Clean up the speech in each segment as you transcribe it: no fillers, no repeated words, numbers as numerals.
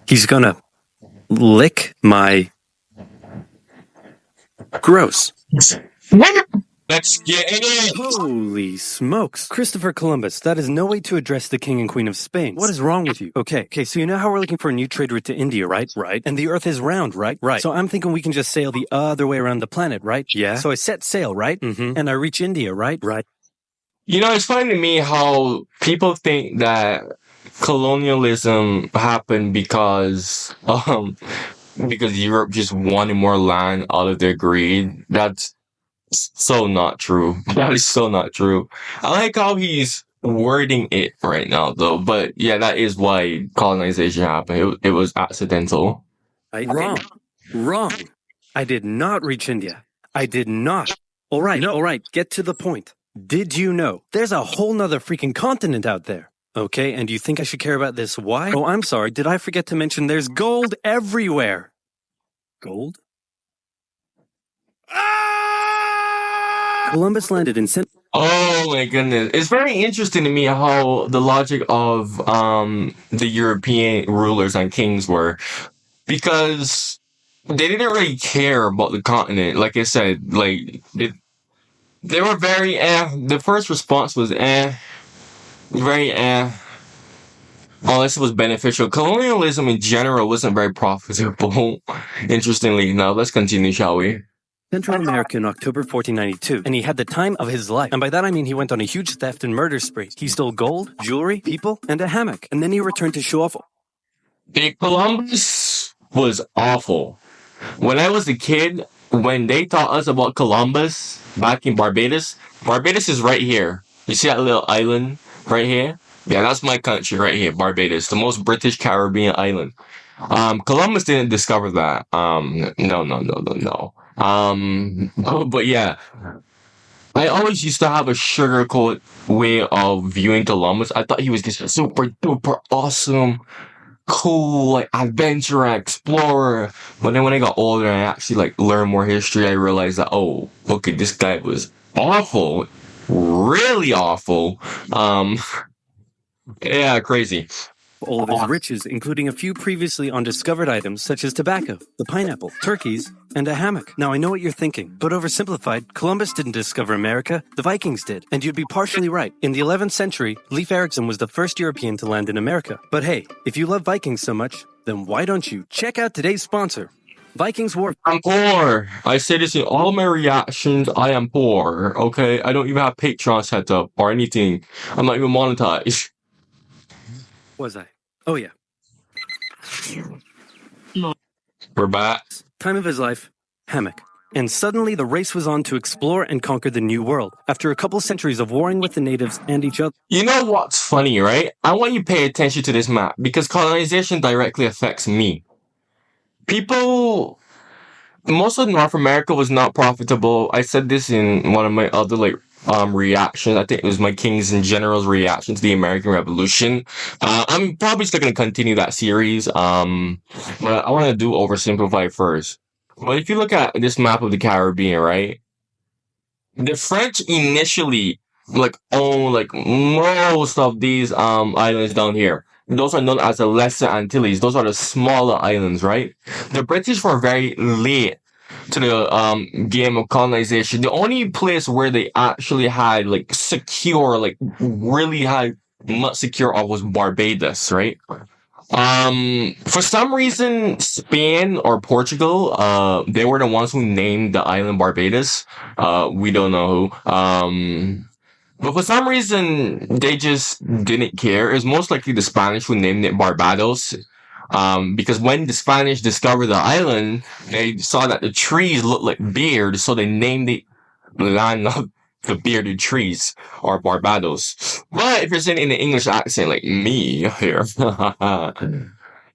He's gonna lick my... Gross. Let's get it. Holy smokes. Christopher Columbus, that is no way to address the king and queen of Spain. What is wrong with you? Okay, so you know how we're looking for a new trade route to India, right? Right. And the earth is round, right? Right. So I'm thinking we can just sail the other way around the planet, right? Yeah. So I set sail, right? Mm-hmm. And I reach India, right? Right. You know, it's funny to me how people think that colonialism happened because Europe just wanted more land out of their greed. That's so not true. That is so not true. I like how he's wording it right now, though. But yeah, that is why colonization happened. It was accidental. Wrong. I did not reach India. I did not. All right, get to the point. Did you know there's a whole nother freaking continent out there? Okay, and you think I should care about this? Why? Oh, I'm sorry. Did I forget to mention there's gold everywhere? Gold? Columbus landed in Oh my goodness. It's very interesting to me how the logic of the European rulers and kings were, because they didn't really care about the continent. Like I said, they were very the first response was very unless it was beneficial. Colonialism in general wasn't very profitable. Interestingly enough, let's continue, shall we? Central America in October 1492, and he had the time of his life. And by that I mean he went on a huge theft and murder spree. He stole gold, jewelry, people, and a hammock. And then he returned to show off. Columbus was awful. When I was a kid, when they taught us about Columbus back in Barbados, Barbados is right here. You see that little island right here? Yeah, that's my country right here, Barbados, the most British Caribbean island. Columbus didn't discover that. No. But yeah, I always used to have a sugarcoat way of viewing Columbus. I thought he was just super duper awesome, cool, like adventurer, explorer. But then when I got older and I actually like learned more history, I realized that, oh, okay, this guy was awful, really awful. Yeah, crazy. All of his riches, including a few previously undiscovered items such as tobacco, the pineapple, turkeys, and a hammock. Now, I know what you're thinking, but oversimplified, Columbus didn't discover America, the Vikings did. And you'd be partially right. In the 11th century, Leif Erikson was the first European to land in America. But hey, if you love Vikings so much, then why don't you check out today's sponsor, Vikings War. I'm poor. I say this in all my reactions. I am poor. Okay, I don't even have Patreon set up or anything. I'm not even monetized. Was I? Oh yeah. We're back. Time of his life, hammock. And suddenly the race was on to explore and conquer the new world. After a couple centuries of warring with the natives and each other. You know what's funny, right? I want you to pay attention to this map because colonization directly affects me. Most of North America was not profitable. I said this in one of my other reactions. I think it was my Kings and Generals reaction to the American Revolution. I'm probably still gonna continue that series. But I want to do oversimplify first. But if you look at this map of the Caribbean, right? The French initially own most of these islands down here. Those are known as the Lesser Antilles. Those are the smaller islands, right? The British were very late to the game of colonization. The only place where they actually had really had much secure was Barbados, right? For some reason, Spain or Portugal, they were the ones who named the island Barbados. We don't know who. But for some reason, they just didn't care. It was most likely the Spanish who named it Barbados. Because when the Spanish discovered the island, they saw that the trees looked like beards, so they named the land of the bearded trees, or Barbados. But if you're saying in an English accent like me here,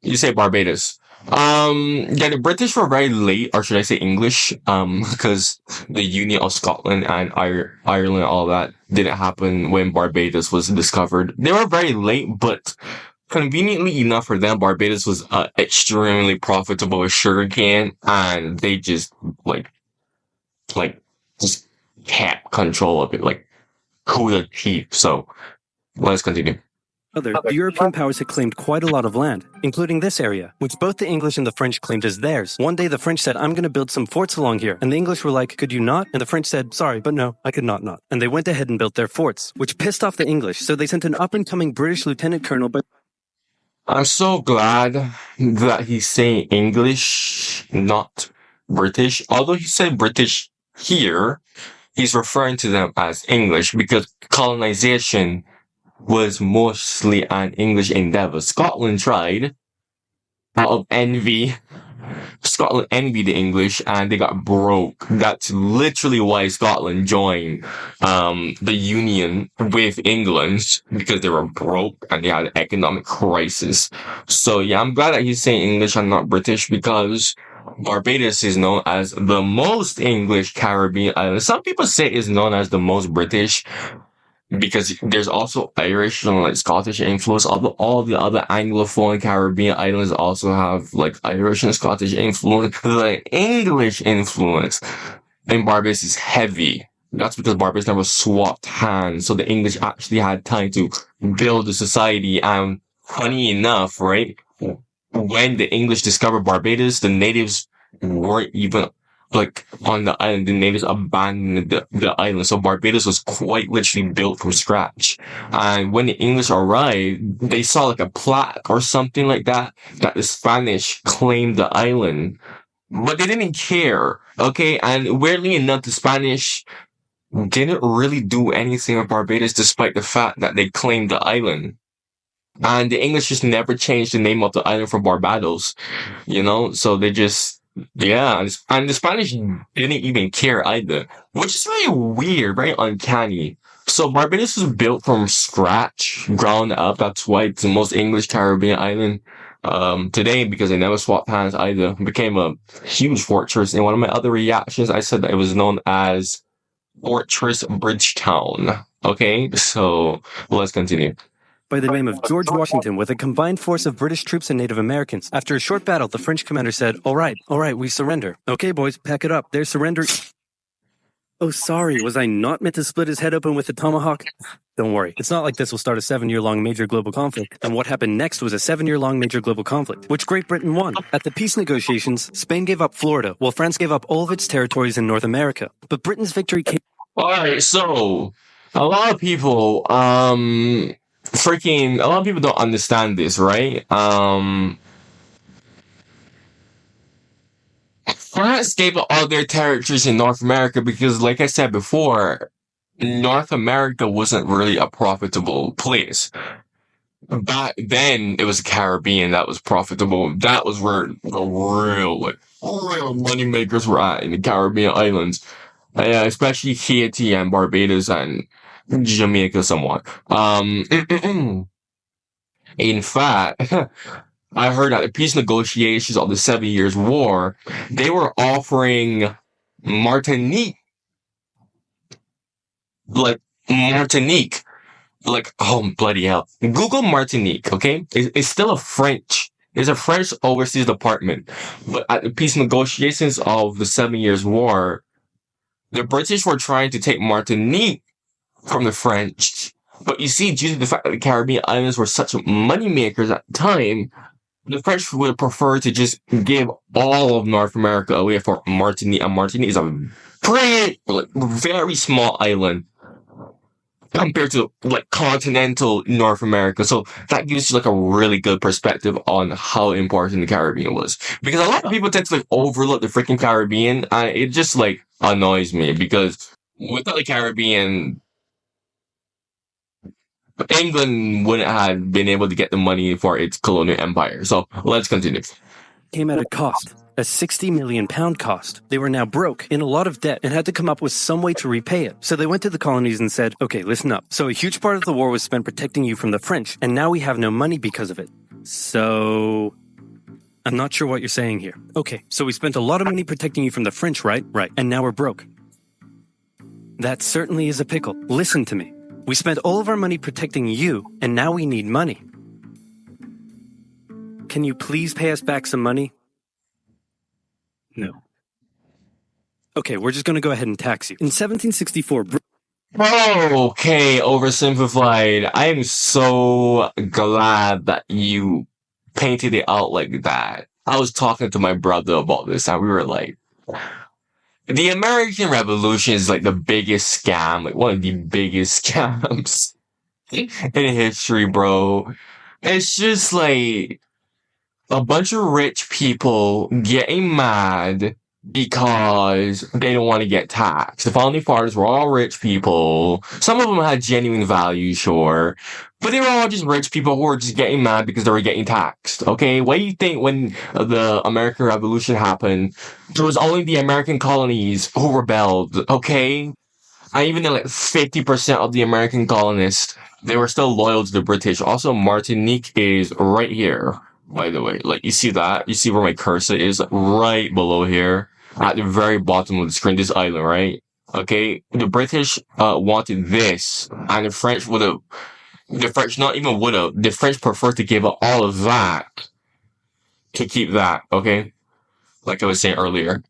you say Barbados. Yeah, the British were very late, or should I say English, because the Union of Scotland and Ireland, all that didn't happen when Barbados was discovered. They were very late, but conveniently enough for them, Barbados was extremely profitable with sugarcane, and they just just kept control of it, cool the teeth. So let's continue. other, the European powers had claimed quite a lot of land, including this area, which both the English and the French claimed as theirs. One day the French said, I'm going to build some forts along here. And the English were like, could you not? And the French said, sorry, but no, I could not. And they went ahead and built their forts, which pissed off the English, so they sent an up-and-coming British lieutenant colonel by... I'm so glad that he's saying English, not British. Although he said British here, he's referring to them as English because colonization was mostly an English endeavor. Scotland tried out of envy. Scotland envied the English and they got broke. That's literally why Scotland joined the union with England, because they were broke and they had an economic crisis. So yeah, I'm glad that he's saying English and not British, because Barbados is known as the most English Caribbean island. Some people say it's known as the most British, because there's also Irish and like Scottish influence. All the other Anglophone Caribbean islands also have like Irish and Scottish influence. The English influence in Barbados is heavy. That's because Barbados never swapped hands, so the English actually had time to build the society. And funny enough, right, when the English discovered Barbados, the natives weren't even like on the island. The natives abandoned the island. So Barbados was quite literally built from scratch. And when the English arrived, they saw like a plaque or something like that the Spanish claimed the island. But they didn't care. Okay. And weirdly enough, the Spanish didn't really do anything with Barbados despite the fact that they claimed the island. And the English just never changed the name of the island from Barbados, so they just, yeah, and the Spanish didn't even care either, which is very weird, very uncanny. So Barbados was built from scratch, ground up. That's why it's the most English Caribbean island today, because they never swapped hands either. It became a huge fortress. In one of my other reactions, I said that it was known as Fortress Bridgetown. Okay, so let's continue. By the name of George Washington with a combined force of British troops and Native Americans. After a short battle, the French commander said, all right, we surrender. Okay, boys, pack it up. They're surrendering. Oh, sorry, was I not meant to split his head open with a tomahawk? Don't worry, it's not like this will start a 7-year-long major global conflict. And what happened next was a 7-year-long major global conflict, which Great Britain won. At the peace negotiations, Spain gave up Florida, while France gave up all of its territories in North America. But Britain's victory came... All right, so a lot of people, a lot of people don't understand this, right? France gave up all their territories in North America because, like I said before, North America wasn't really a profitable place. Back then, it was the Caribbean that was profitable. That was where the real money makers were at, in the Caribbean islands. Especially Haiti and Barbados and Jamaica somewhat. In fact, I heard at the peace negotiations of the 7 Years' War, they were offering Martinique. Oh, bloody hell. Google Martinique, okay? It's still a French overseas department. But at the peace negotiations of the 7 Years' War, the British were trying to take Martinique from the French. But you see, due to the fact that the Caribbean islands were such money makers at the time, the French would prefer to just give all of North America away for Martinique. And Martinique is a very small island compared to continental North America. So that gives you a really good perspective on how important the Caribbean was. Because a lot of people tend to overlook the freaking Caribbean, and it just annoys me, because without the Caribbean, England wouldn't have been able to get the money for its colonial empire. So let's continue. Came at a cost. A £60 million cost. They were now broke, in a lot of debt, and had to come up with some way to repay it. So they went to the colonies and said, okay, listen up. So a huge part of the war was spent protecting you from the French, and now we have no money because of it. So... I'm not sure what you're saying here. Okay, so we spent a lot of money protecting you from the French, right? Right. And now we're broke. That certainly is a pickle. Listen to me. We spent all of our money protecting you, and now we need money. Can you please pay us back some money? No. Okay, we're just going to go ahead and tax you. In 1764, Okay, oversimplified. I am so glad that you painted it out like that. I was talking to my brother about this, and we were like, the American Revolution is like the biggest scam, like one of the biggest scams in history, bro. It's just like a bunch of rich people getting mad because they don't want to get taxed. The founding fathers were all rich people. Some of them had genuine value, sure, but they were all just rich people who were just getting mad because they were getting taxed. Okay, what do you think when the American Revolution happened? There was only the American colonies who rebelled. Okay, I even know like 50% of the American colonists, they were still loyal to the British. Also, Martinique is right here, by the way. Like, you see that? You see where my cursor is? Like, right below here. At the very bottom of the screen, this island, right? Okay? The British, wanted this. And the French not even would have, the French preferred to give up all of that to keep that, okay? Like I was saying earlier.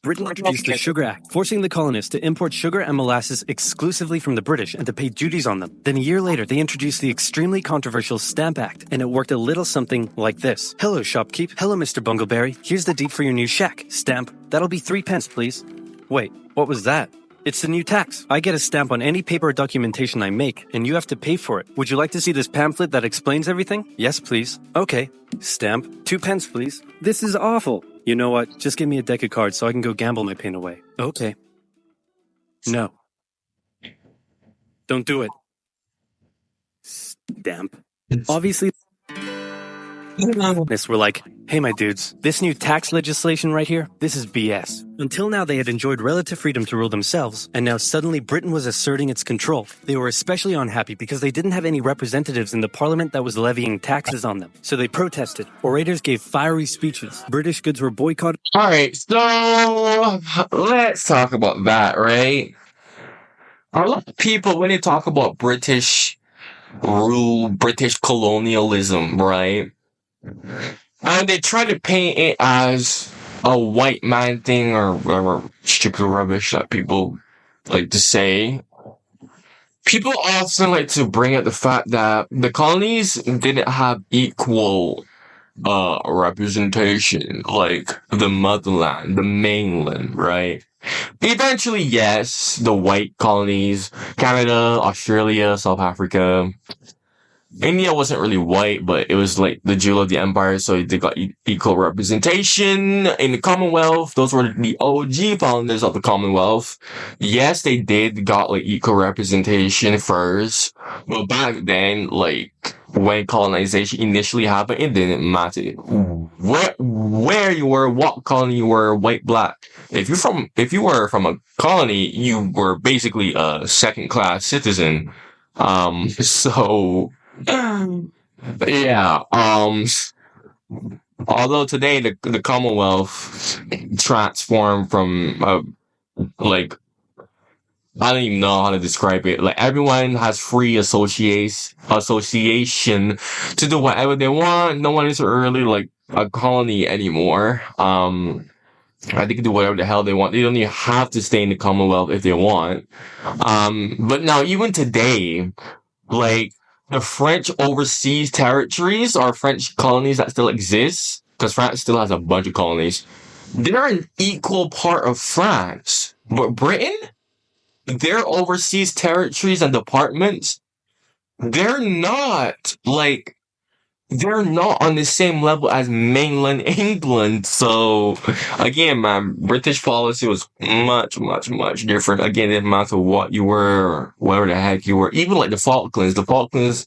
Britain introduced the Sugar Act, forcing the colonists to import sugar and molasses exclusively from the British and to pay duties on them. Then a year later, they introduced the extremely controversial Stamp Act, and it worked a little something like this. Hello, shopkeep. Hello, Mr. Bungleberry. Here's the deed for your new shack. Stamp. That'll be 3 pence, please. Wait, what was that? It's the new tax. I get a stamp on any paper or documentation I make, and you have to pay for it. Would you like to see this pamphlet that explains everything? Yes, please. Okay. Stamp. 2 pence, please. This is awful. You know what? Just give me a deck of cards so I can go gamble my pain away. Okay. No. Don't do it. Stamp. Obviously, we're like, hey, my dudes, this new tax legislation right here, this is BS. Until now, they had enjoyed relative freedom to rule themselves, and now suddenly Britain was asserting its control. They were especially unhappy because they didn't have any representatives in the parliament that was levying taxes on them. So they protested. Orators gave fiery speeches. British goods were boycotted. All right, so let's talk about that, right? A lot of people, when they talk about British rule, British colonialism, right? And they try to paint it as a white man thing or whatever stupid rubbish that people like to say. People often like to bring up the fact that the colonies didn't have equal representation, like the motherland, the mainland, right? Eventually, yes, the white colonies, Canada, Australia, South Africa, India wasn't really white, but it was like the jewel of the empire, so they got equal representation in the Commonwealth. Those were the OG founders of the Commonwealth. Yes, they did got like equal representation first, but back then, like when colonization initially happened, it didn't matter where you were, what colony you were, white, black. If you were from a colony, you were basically a second class citizen. So. Yeah. Although today the Commonwealth transformed from like I don't even know how to describe it. Like everyone has free association to do whatever they want. No one is really like a colony anymore. They can do whatever the hell they want. They don't even have to stay in the Commonwealth if they want. But now even today, like the French overseas territories or French colonies that still exist, because France still has a bunch of colonies, they're an equal part of France. But Britain, their overseas territories and departments, they're not like they're not on the same level as mainland England. So again, man, British policy was much, much, much different. Again, it didn't matter what you were, or whatever the heck you were. Even like the Falklands. The Falklands,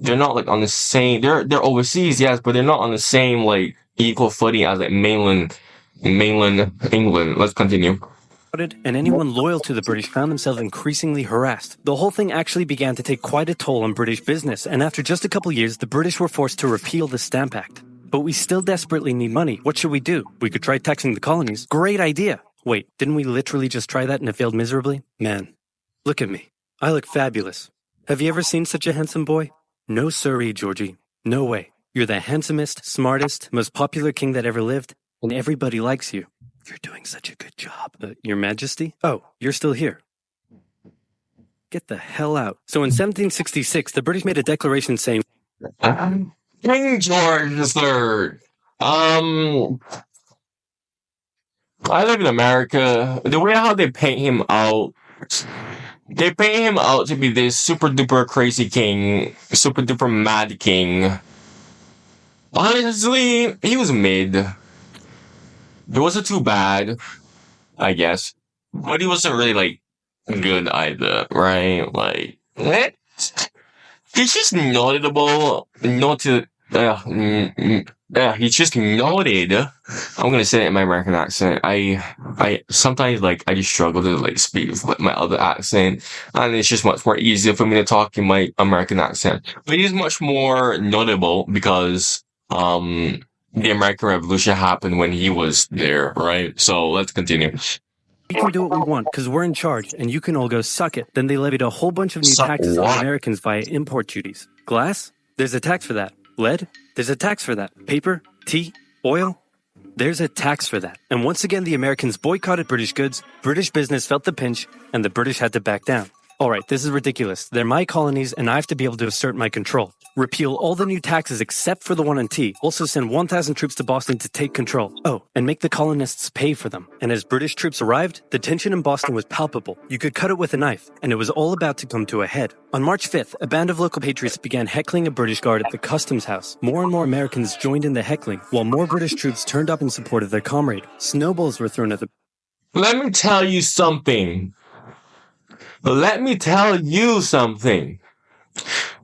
they're not like on the same. They're overseas, yes, but they're not on the same like equal footing as like mainland England. Let's continue. And anyone loyal to the British found themselves increasingly harassed. The whole thing actually began to take quite a toll on British business, and after just a couple years, the British were forced to repeal the Stamp Act. But we still desperately need money. What should we do? We could try taxing the colonies. Great idea! Wait, didn't we literally just try that and it failed miserably? Man, look at me. I look fabulous. Have you ever seen such a handsome boy? No siree, Georgie. No way. You're the handsomest, smartest, most popular king that ever lived, and everybody likes you. You're doing such a good job. Your Majesty? Oh, you're still here. Get the hell out. So in 1766, the British made a declaration saying, King George III. I live in America. The way how they paint him out, they paint him out to be this super duper crazy king, super duper mad king. Honestly, he was mid. It wasn't too bad, I guess. But he wasn't really, like, good either, right? Like, he's just notable, noted, he's just noted. I'm gonna say it in my American accent. I sometimes, like, I just struggle to, like, speak with my other accent, and it's just much more easier for me to talk in my American accent. But he's much more notable because, the American Revolution happened when he was there, right? So let's continue. we can do what we want because we're in charge and you can all go suck it. Then they levied a whole bunch of new Suck taxes what? on Americans via import duties. Glass? There's a tax for that. Lead? There's a tax for that. Paper? Tea? Oil? There's a tax for that. And once again, the Americans boycotted British goods, British business felt the pinch, and the British had to back down. All right, this is ridiculous. They're my colonies, and I have to be able to assert my control. Repeal all the new taxes except for the one on tea. Also send 1,000 troops to Boston to take control. Oh, and make the colonists pay for them. And as British troops arrived, the tension in Boston was palpable. You could cut it with a knife, and it was all about to come to a head. On March 5th, a band of local patriots began heckling a British guard at the customs house. More and more Americans joined in the heckling, while more British troops turned up in support of their comrade. Snowballs were thrown at the... Let me tell you something.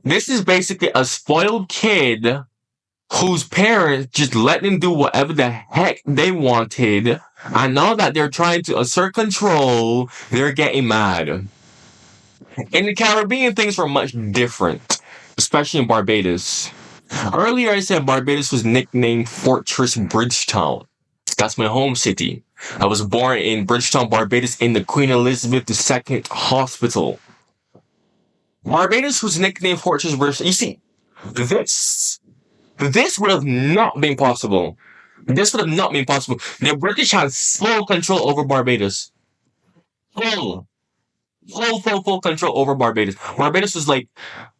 This is basically a spoiled kid whose parents just let them do whatever the heck they wanted. And now that they're trying to assert control, they're getting mad. In the Caribbean, things were much different, especially in Barbados. Earlier, I said Barbados was nicknamed Fortress Bridgetown. That's my home city. I was born in Bridgetown, Barbados, in the Queen Elizabeth II Hospital. Barbados was nicknamed Fortress Bridgetown. You see, this would have not been possible. The British had full control over Barbados. Full control over Barbados. Barbados was like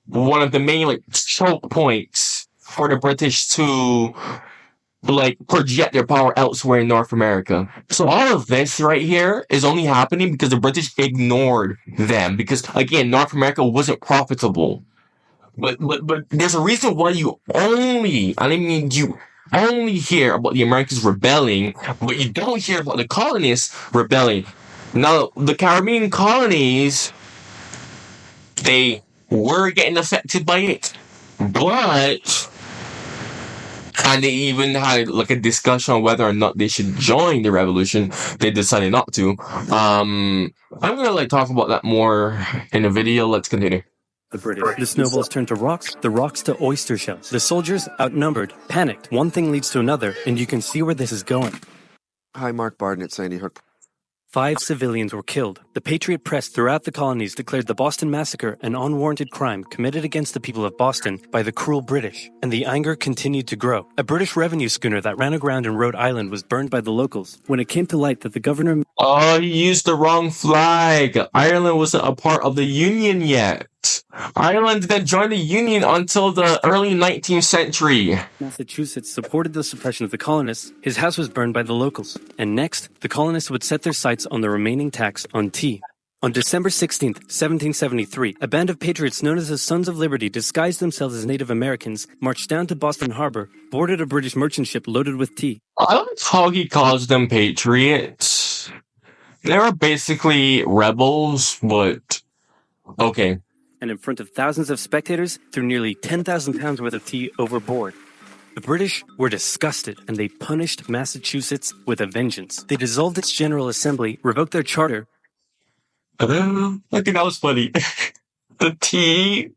one of the main, like, choke points for the British to, like, project their power elsewhere in North America. So all of this right here is only happening because the British ignored them. Because, again, North America wasn't profitable. But there's a reason why you only hear about the Americans rebelling, but you don't hear about the colonists rebelling. Now, the Caribbean colonies, they were getting affected by it. But... and they even had, like, a discussion on whether or not they should join the revolution. They decided not to. I'm gonna, like, talk about that more in a video. Let's continue. The British. The snowballs turned to rocks, the rocks to oyster shells. The soldiers, outnumbered, panicked. One thing leads to another, and you can see where this is going. Hi, Mark Barden at Sandy Hook. 5 civilians were killed. The Patriot press throughout the colonies declared the Boston Massacre an unwarranted crime committed against the people of Boston by the cruel British, and the anger continued to grow. A British revenue schooner that ran aground in Rhode Island was burned by the locals when it came to light that the governor... Oh, he used the wrong flag. Ireland wasn't a part of the Union yet. Ireland didn't join the Union until the early 19th century. Massachusetts supported the suppression of the colonists. His house was burned by the locals. And next, the colonists would set their sights on the remaining tax on tea. On December 16th, 1773, a band of patriots known as the Sons of Liberty disguised themselves as Native Americans, marched down to Boston Harbor, boarded a British merchant ship loaded with tea. I like how he calls them patriots. They were basically rebels, but okay. And in front of thousands of spectators, threw nearly 10,000 pounds worth of tea overboard. The British were disgusted, and they punished Massachusetts with a vengeance. They dissolved its General Assembly, revoked their charter. I think that was funny. The tea.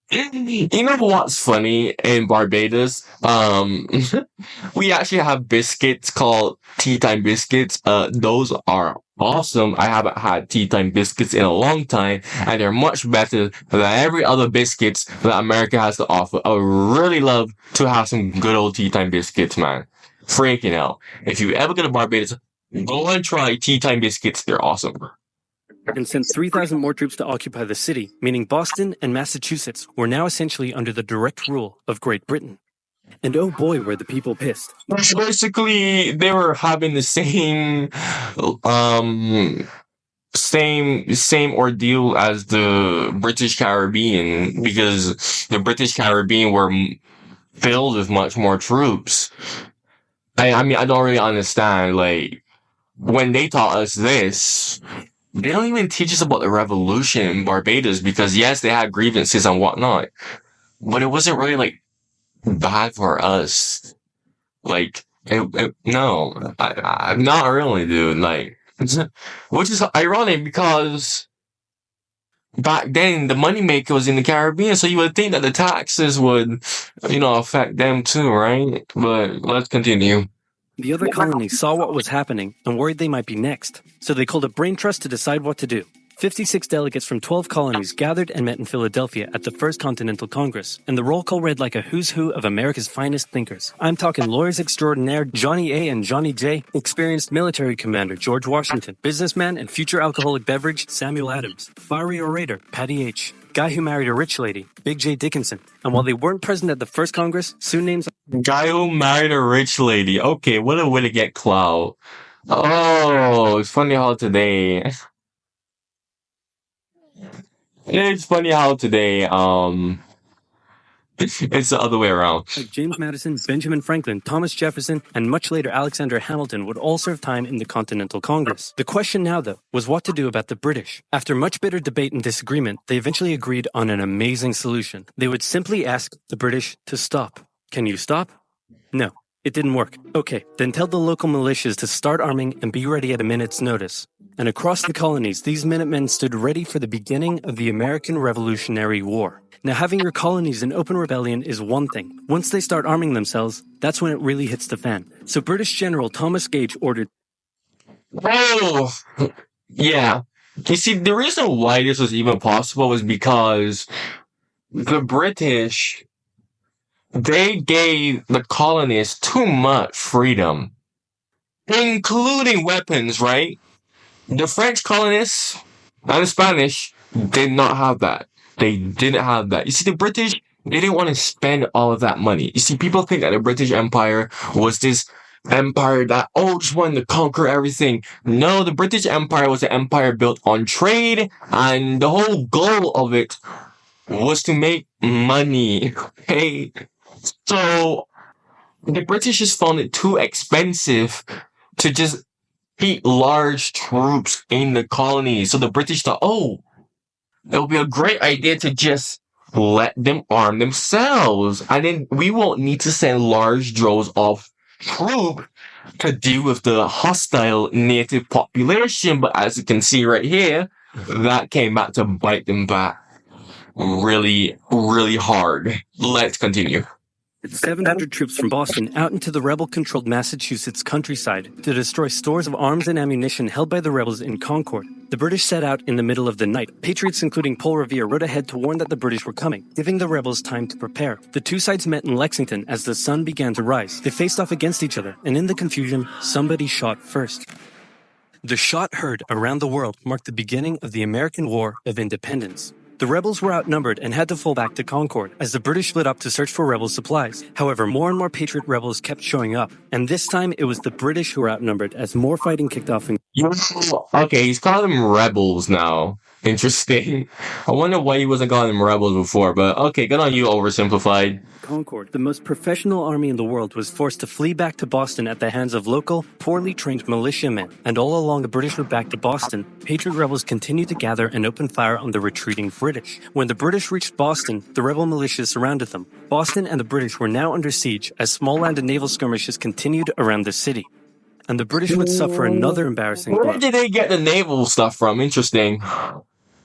You know what's funny in Barbados? We actually have biscuits called tea time biscuits. Those are awesome. I haven't had tea time biscuits in a long time, and they're much better than every other biscuits that America has to offer. I would really love to have some good old tea time biscuits, man. Freaking out. If you ever go to Barbados, go and try tea time biscuits. They're awesome. and sent 3,000 more troops to occupy the city, meaning Boston and Massachusetts were now essentially under the direct rule of Great Britain. And oh boy, were the people pissed. Basically, they were having the same ordeal as the British Caribbean, because the British Caribbean were filled with much more troops. I mean, I don't really understand, like, when they taught us this, they don't even teach us about the revolution in Barbados, because yes, they had grievances and whatnot, but it wasn't really, like, bad for us. Like, no, I'm not really, dude. Like, which is ironic because back then the moneymaker was in the Caribbean, so you would think that the taxes would, affect them too, right? But let's continue. The other colonies saw what was happening and worried they might be next, so they called a brain trust to decide what to do. 56 delegates from 12 colonies gathered and met in Philadelphia at the First Continental Congress, and the roll call read like a who's who of America's finest thinkers. I'm talking lawyers extraordinaire Johnny A and Johnny J, experienced military commander George Washington, businessman and future alcoholic beverage Samuel Adams, fiery orator Patty H, guy who married a rich lady, Big J Dickinson. And while they weren't present at the first Congress, soon names... Guy who married a rich lady. Okay, what a way to get clout. Oh, it's funny how today... It's funny how today, it's the other way around. Like James Madison, Benjamin Franklin, Thomas Jefferson, and much later Alexander Hamilton would all serve time in the Continental Congress. The question now, though, was what to do about the British. After much bitter debate and disagreement, they eventually agreed on an amazing solution. They would simply ask the British to stop. Can you stop? No. It didn't work. Okay, then tell the local militias to start arming and be ready at a minute's notice. And across the colonies, these Minutemen stood ready for the beginning of the American Revolutionary War. Now, having your colonies in open rebellion is one thing. Once they start arming themselves, that's when it really hits the fan. So British General Thomas Gage ordered... Oh, yeah. You see, the reason why this was even possible was because the British... they gave the colonists too much freedom, including weapons, right? The French colonists and the Spanish did not have that. They didn't have that. You see, the British, they didn't want to spend all of that money. You see, people think that the British Empire was this empire that, just wanted to conquer everything. No, the British Empire was an empire built on trade, and the whole goal of it was to make money, okay? So, the British just found it too expensive to just keep large troops in the colonies. So the British thought, it would be a great idea to just let them arm themselves. And then we won't need to send large droves of troops to deal with the hostile native population. But as you can see right here, that came back to bite them back really, really hard. Let's continue. 700 troops from Boston out into the rebel-controlled Massachusetts countryside to destroy stores of arms and ammunition held by the rebels in Concord. The British set out in the middle of the night. Patriots, including Paul Revere, rode ahead to warn that the British were coming, giving the rebels time to prepare. The two sides met in Lexington as the sun began to rise. They faced off against each other, and in the confusion, somebody shot first. The shot heard around the world marked the beginning of the American War of Independence. The rebels were outnumbered and had to fall back to Concord as the British split up to search for rebel supplies. However, more and more Patriot rebels kept showing up, and this time it was the British who were outnumbered as more fighting kicked off. Okay, he's calling them rebels now. Interesting. I wonder why he wasn't calling them rebels before, but okay, good on you, oversimplified. Concord, the most professional army in the world, was forced to flee back to Boston at the hands of local, poorly trained militiamen. And all along the British route back to Boston, Patriot rebels continued to gather and open fire on the retreating British. When the British reached Boston, the rebel militias surrounded them. Boston and the British were now under siege as small land and naval skirmishes continued around the city. And the British would suffer another embarrassing blow. Where did they get the naval stuff from? Interesting.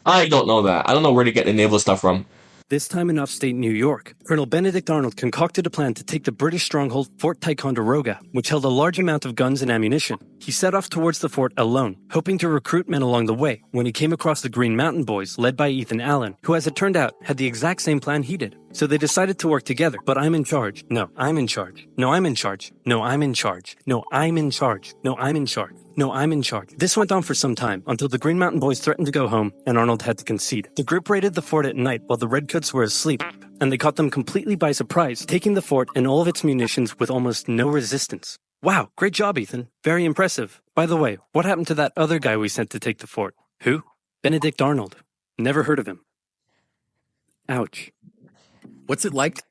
I don't know that. I don't know where to get the naval stuff from. This time in upstate New York, Colonel Benedict Arnold concocted a plan to take the British stronghold Fort Ticonderoga, which held a large amount of guns and ammunition. He set off towards the fort alone, hoping to recruit men along the way, when he came across the Green Mountain Boys, led by Ethan Allen, who, as it turned out, had the exact same plan he did. So they decided to work together, but I'm in charge. No, I'm in charge. No, I'm in charge. No, I'm in charge. No, I'm in charge. No, I'm in charge. No, I'm in charge. This went on for some time, until the Green Mountain Boys threatened to go home, and Arnold had to concede. The group raided the fort at night while the Redcoats were asleep, and they caught them completely by surprise, taking the fort and all of its munitions with almost no resistance. Wow, great job, Ethan. Very impressive. By the way, what happened to that other guy we sent to take the fort? Who? Benedict Arnold. Never heard of him. Ouch. What's it like?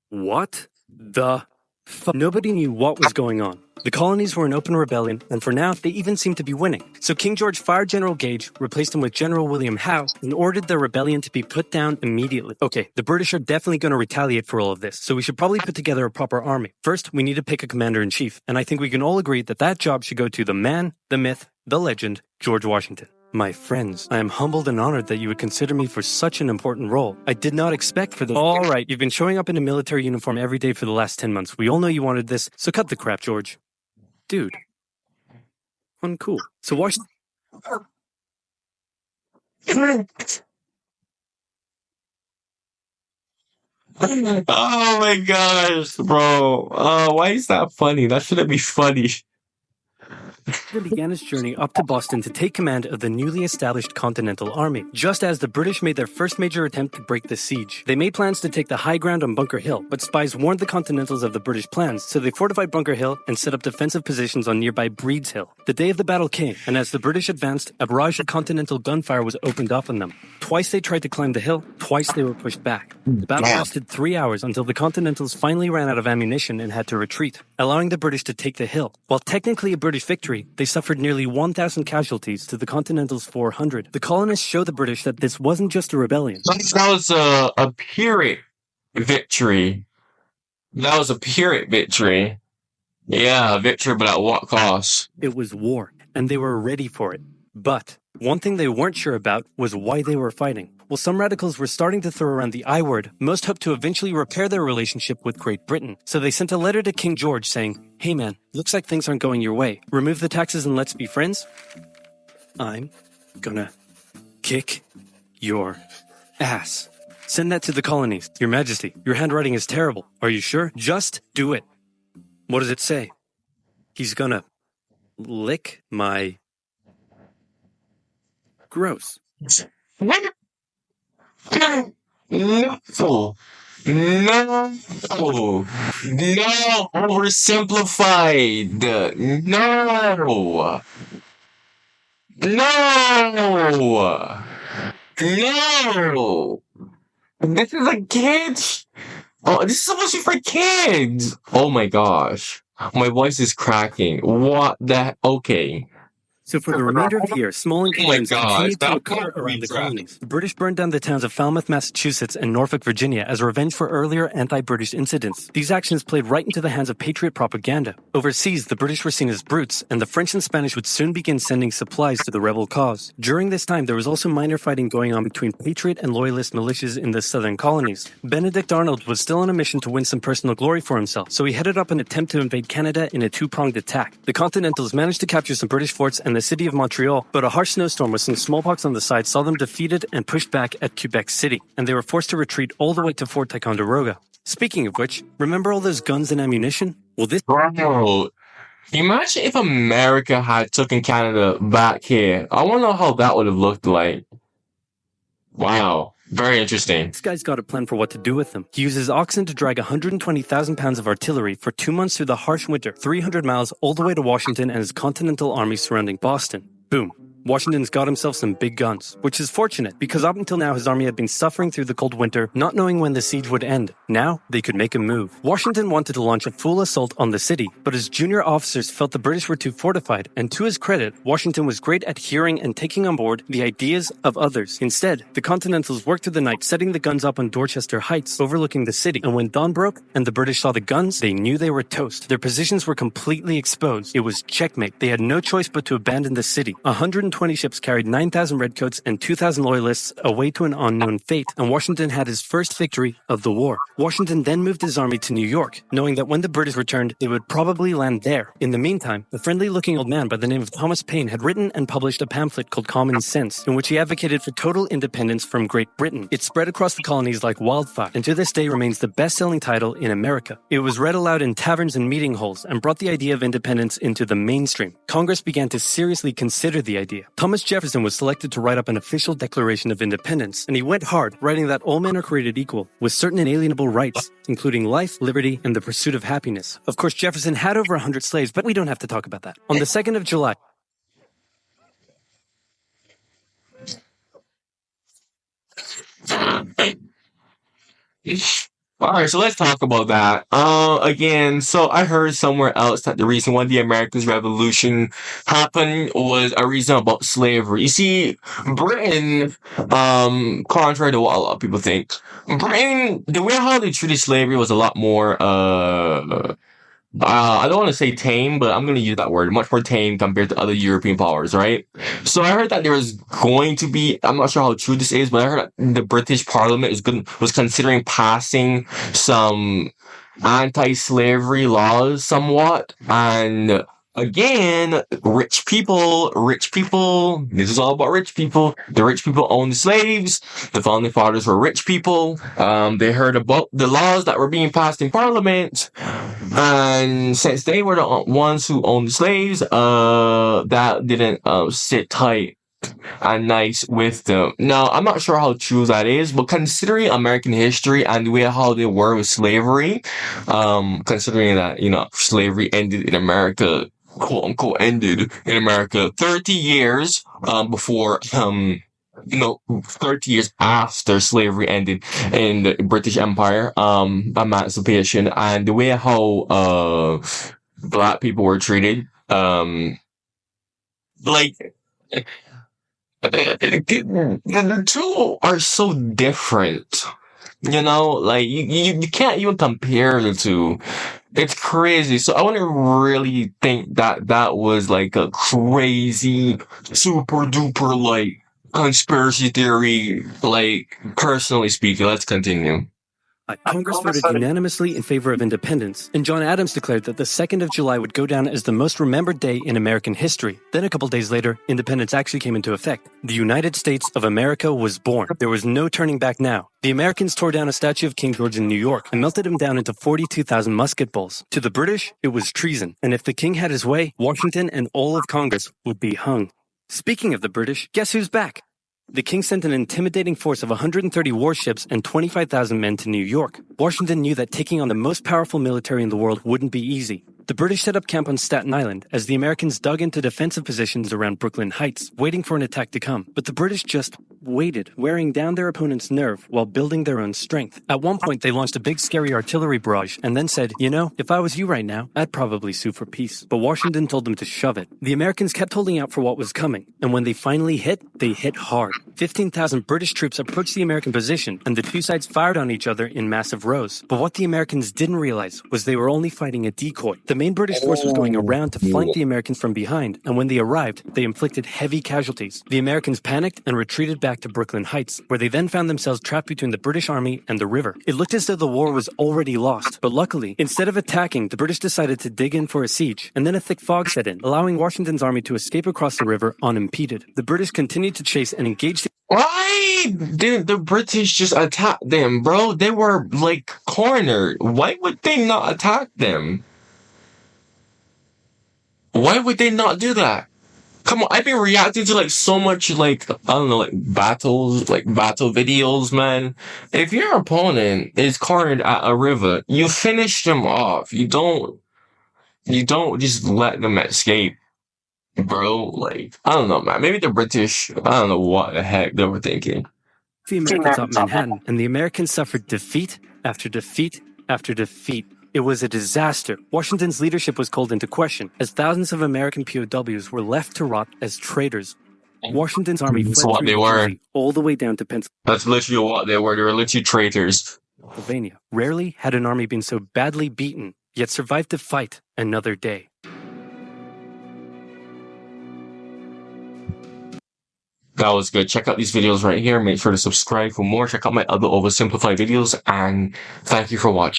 What the fuck? Nobody knew what was going on. The colonies were in open rebellion, and for now, they even seemed to be winning. So King George fired General Gage, replaced him with General William Howe, and ordered the rebellion to be put down immediately. Okay, the British are definitely going to retaliate for all of this, so we should probably put together a proper army. First, we need to pick a commander-in-chief, and I think we can all agree that that job should go to the man, the myth, the legend, George Washington. My friends, I am humbled and honored that you would consider me for such an important role. I did not expect for this. All right, you've been showing up in a military uniform every day for the last 10 months. We all know you wanted this, so cut the crap, George. Dude. Uncool. So watch... Oh my gosh, bro. Why is that funny? That shouldn't be funny. began his journey up to Boston to take command of the newly established Continental Army, just as the British made their first major attempt to break the siege. They made plans to take the high ground on Bunker Hill, but spies warned the Continentals of the British plans, so they fortified Bunker Hill and set up defensive positions on nearby Breed's Hill. The day of the battle came, and as the British advanced, a barrage of Continental gunfire was opened up on them. Twice they tried to climb the hill, twice they were pushed back. The battle lasted 3 hours until the Continentals finally ran out of ammunition and had to retreat, allowing the British to take the hill. While technically a British victory, they suffered nearly 1,000 casualties to the Continentals' 400. The colonists showed the British that this wasn't just a rebellion. That was a Pyrrhic victory. That was a Pyrrhic victory. Yeah, a victory, but at what cost? It was war, and they were ready for it. But one thing they weren't sure about was why they were fighting. While some radicals were starting to throw around the I word, most hoped to eventually repair their relationship with Great Britain. So they sent a letter to King George saying, "Hey man, looks like things aren't going your way. Remove the taxes and let's be friends? I'm gonna kick your ass." Send that to the colonies. Your Majesty, your handwriting is terrible. Are you sure? Just do it. What does it say? He's gonna lick my... Gross. No. No. No. No. Oversimplified. No. No. No. This is a kid's. Oh, this is supposed to be for kids. Oh my gosh. My voice is cracking. What the? Okay. So for the remainder of the year, small incidents continued to occur can't around the be colonies. The British burned down the towns of Falmouth, Massachusetts, and Norfolk, Virginia, as revenge for earlier anti-British incidents. These actions played right into the hands of patriot propaganda. Overseas, the British were seen as brutes, and the French and Spanish would soon begin sending supplies to the rebel cause. During this time, there was also minor fighting going on between patriot and loyalist militias in the southern colonies. Benedict Arnold was still on a mission to win some personal glory for himself, so he headed up an attempt to invade Canada in a two-pronged attack. The Continentals managed to capture some British forts and the city of Montreal, but a harsh snowstorm with some smallpox on the side saw them defeated and pushed back at Quebec City, and they were forced to retreat all the way to Fort Ticonderoga. Speaking of which, remember all those guns and ammunition? Well, this... Bro, imagine if America had taken Canada back here. I want to know how that would have looked like. Wow. Very interesting. This guy's got a plan for what to do with them. He uses oxen to drag 120,000 pounds of artillery for 2 months through the harsh winter, 300 miles all the way to Washington and his Continental Army surrounding Boston. Boom. Washington's got himself some big guns, which is fortunate because up until now his army had been suffering through the cold winter, not knowing when the siege would end. Now, they could make a move. Washington wanted to launch a full assault on the city, but his junior officers felt the British were too fortified, and to his credit, Washington was great at hearing and taking on board the ideas of others. Instead, the Continentals worked through the night setting the guns up on Dorchester Heights, overlooking the city, and when dawn broke and the British saw the guns, they knew they were toast. Their positions were completely exposed. It was checkmate. They had no choice but to abandon the city. 120 120 ships carried 9,000 redcoats and 2,000 loyalists away to an unknown fate, and Washington had his first victory of the war. Washington then moved his army to New York, knowing that when the British returned, they would probably land there. In the meantime, a friendly-looking old man by the name of Thomas Paine had written and published a pamphlet called Common Sense, in which he advocated for total independence from Great Britain. It spread across the colonies like wildfire, and to this day remains the best-selling title in America. It was read aloud in taverns and meeting halls, and brought the idea of independence into the mainstream. Congress began to seriously consider the idea. Thomas Jefferson was selected to write up an official Declaration of Independence, and he went hard, writing that all men are created equal, with certain inalienable rights, including life, liberty, and the pursuit of happiness. Of course, Jefferson had over 100 slaves, but we don't have to talk about that. On the 2nd of July, Alright, so let's talk about that. Again, so I heard somewhere else that the reason why the American Revolution happened was a reason about slavery. You see, Britain, contrary to what a lot of people think, Britain, the way how they treated slavery was a lot more, I don't want to say tame, but I'm going to use that word, much more tame compared to other European powers, right? So I heard that there was going to be, I'm not sure how true this is, but I heard that the British Parliament was considering passing some anti-slavery laws somewhat. And again, rich people, this is all about rich people. The rich people owned the slaves. The founding fathers were rich people. They heard about the laws that were being passed in Parliament. And since they were the ones who owned the slaves, that didn't sit tight and nice with them. Now, I'm not sure how true that is, but considering American history and the way how they were with slavery, considering that, slavery ended in America, quote unquote ended in America 30 years, before, 30 years after slavery ended in the British Empire, emancipation, and the way how, black people were treated, the two are so different. You can't even compare the two. It's crazy. So I wouldn't really think that was like a crazy, super duper, conspiracy theory, personally speaking. Let's continue. Congress voted unanimously in favor of independence, and John Adams declared that the 2nd of July would go down as the most remembered day in American history. Then a couple days later, independence actually came into effect. The United States of America was born. There was no turning back now. The Americans tore down a statue of King George in New York and melted him down into 42,000 musket balls. To the British, it was treason, and if the king had his way, Washington and all of Congress would be hung. Speaking of the British, guess who's back? The king sent an intimidating force of 130 warships and 25,000 men to New York. Washington knew that taking on the most powerful military in the world wouldn't be easy. The British set up camp on Staten Island as the Americans dug into defensive positions around Brooklyn Heights, waiting for an attack to come. But the British just waited, wearing down their opponent's nerve while building their own strength. At one point, they launched a big scary artillery barrage and then said, if I was you right now, I'd probably sue for peace. But Washington told them to shove it. The Americans kept holding out for what was coming, and when they finally hit, they hit hard. 15,000 British troops approached the American position, and the two sides fired on each other in massive rows. But what the Americans didn't realize was they were only fighting a decoy. The main British force was going around to flank the Americans from behind, and when they arrived, they inflicted heavy casualties. The Americans panicked and retreated back to Brooklyn Heights, where they then found themselves trapped between the British army and the river. It looked as though the war was already lost, but luckily, instead of attacking, the British decided to dig in for a siege, and then a thick fog set in, allowing Washington's army to escape across the river unimpeded. The British continued to chase and engage the Why didn't the British just attack them, bro? They were, cornered. Why would they not attack them? Why would they not do that? Come on, I've been reacting to, so much, battles, battle videos, man. If your opponent is cornered at a river, you finish them off. You don't just let them escape. Bro, I don't know, man. Maybe the British, I don't know what the heck they were thinking. The Americans up Manhattan, and the Americans suffered defeat after defeat after defeat. It was a disaster. Washington's leadership was called into question, as thousands of American POWs were left to rot as traitors. Washington's army fled through New Jersey all the way down to Pennsylvania. That's literally what they were. They were literally traitors. Rarely had an army been so badly beaten, yet survived to fight another day. That was good. Check out these videos right here. Make sure to subscribe for more. Check out my other oversimplified videos, and thank you for watching.